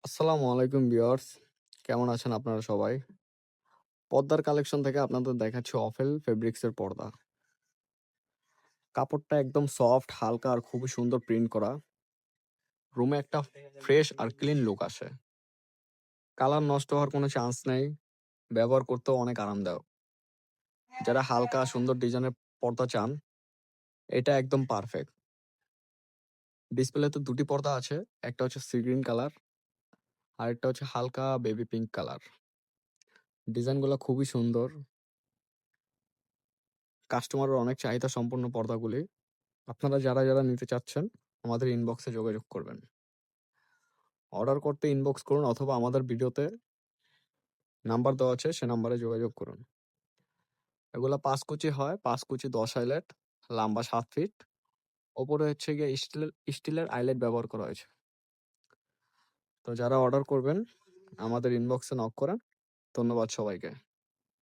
আসসালামু আলাইকুম ভিউয়ার্স। কেমন আছেন আপনারা সবাই? পর্দার কালেকশন থেকে আপনাদের দেখাচ্ছি অফেল ফেব্রিক্সের পর্দা। কাপড়টা একদম সফট, হালকা আর খুবই সুন্দর প্রিন্ট করা। রুমে একটা ফ্রেশ আর ক্লিন লুক আসে। কালার নষ্ট হওয়ার কোনো চান্স নেই। ব্যবহার করতেও অনেক আরামদায়ক। যারা হালকা সুন্দর ডিজাইনের পর্দা চান, এটা একদম পারফেক্ট। ডিসপ্লেতে ২ টি পর্দা আছে। একটা হচ্ছে সি গ্রিন কালার, আরেকটা হচ্ছে হালকা বেবি পিঙ্ক কালার। ডিজাইনগুলা খুবই সুন্দর। কাস্টমারের অনেক চাহিদা সম্পন্ন পর্দাগুলি। আপনারা যারা নিতে চাচ্ছেন আমাদের ইনবক্সে যোগাযোগ করবেন। অর্ডার করতে ইনবক্স করুন অথবা আমাদের ভিডিওতে নাম্বার দেওয়া আছে সে নাম্বারে যোগাযোগ করুন। এগুলা ৫ কুচি হয়, ৫ কুচি ১০ আইলেট, লম্বা ৭ ফিট। ওপরে হচ্ছে গিয়ে স্টিলের আইলেট ব্যবহার করা হয়েছে। তো যারা অর্ডার করবেন আমাদের ইনবক্সে নক করেন। ধন্যবাদ সবাইকে।